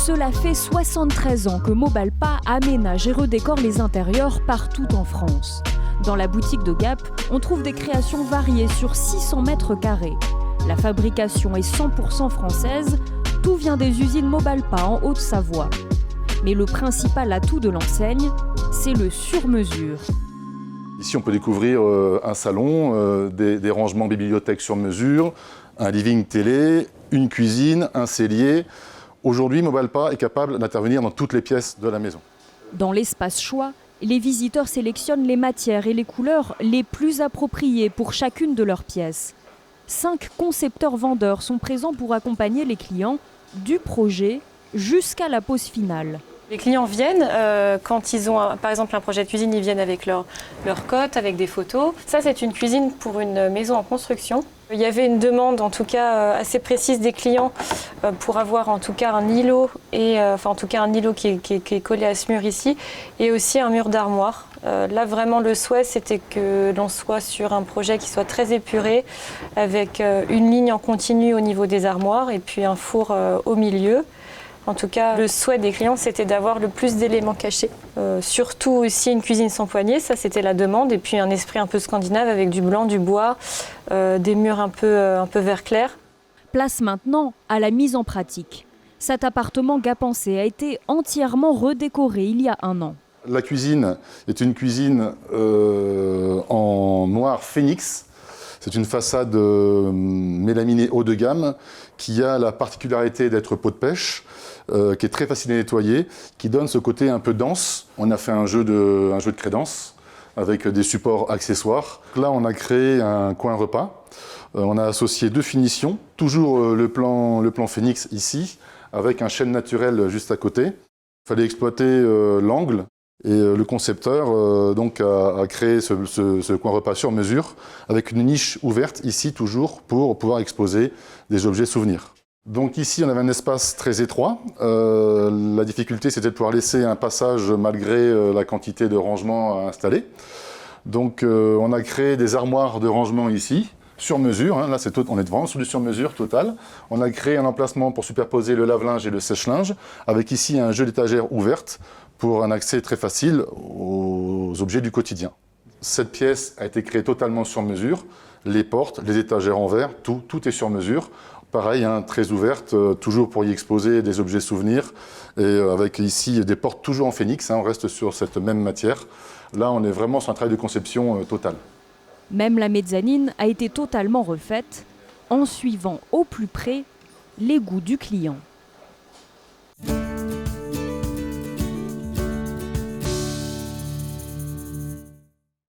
Cela fait 73 ans que Mobalpa aménage et redécore les intérieurs partout en France. Dans la boutique de Gap, on trouve des créations variées sur 600 mètres carrés. La fabrication est 100% française, tout vient des usines Mobalpa en Haute-Savoie. Mais le principal atout de l'enseigne, c'est le sur-mesure. Ici, on peut découvrir un salon, des rangements bibliothèques sur mesure, un living télé, une cuisine, un cellier. Aujourd'hui, Mobalpa est capable d'intervenir dans toutes les pièces de la maison. Dans l'espace choix, les visiteurs sélectionnent les matières et les couleurs les plus appropriées pour chacune de leurs pièces. 5 concepteurs-vendeurs sont présents pour accompagner les clients du projet jusqu'à la pose finale. Les clients viennent, quand ils ont par exemple un projet de cuisine, ils viennent avec leur cote, avec des photos. Ça, c'est une cuisine pour une maison en construction. Il y avait une demande en tout cas assez précise des clients pour avoir en tout cas un îlot, qui est collé à ce mur ici, et aussi un mur d'armoire. Là vraiment le souhait c'était que l'on soit sur un projet qui soit très épuré, avec une ligne en continu au niveau des armoires et puis un four au milieu. En tout cas, le souhait des clients, c'était d'avoir le plus d'éléments cachés. Surtout aussi une cuisine sans poignée, ça c'était la demande. Et puis un esprit un peu scandinave avec du blanc, du bois, des murs un peu vert clair. Place maintenant à la mise en pratique. Cet appartement Gapensé a été entièrement redécoré il y a 1 an. La cuisine est une cuisine en noir phénix. C'est une façade mélaminée haut de gamme qui a la particularité d'être peau de pêche, qui est très facile à nettoyer, qui donne ce côté un peu dense. On a fait un jeu de crédence avec des supports accessoires. Là, on a créé un coin repas. On a associé 2 finitions, toujours le plan phénix ici, avec un chêne naturel juste à côté. Il fallait exploiter l'angle. Et le concepteur a créé ce coin repas sur mesure avec une niche ouverte ici toujours pour pouvoir exposer des objets souvenirs. Donc ici on avait un espace très étroit. La difficulté c'était de pouvoir laisser un passage malgré la quantité de rangements à installer. Donc on a créé des armoires de rangement ici sur mesure. Là on est vraiment sur du sur mesure total. On a créé un emplacement pour superposer le lave-linge et le sèche-linge avec ici un jeu d'étagères ouvertes pour un accès très facile aux objets du quotidien. Cette pièce a été créée totalement sur mesure. Les portes, les étagères en verre, tout est sur mesure. Pareil, très ouverte, toujours pour y exposer des objets souvenirs. Et avec ici des portes toujours en phénix, on reste sur cette même matière. Là, on est vraiment sur un travail de conception total. Même la mezzanine a été totalement refaite en suivant au plus près les goûts du client.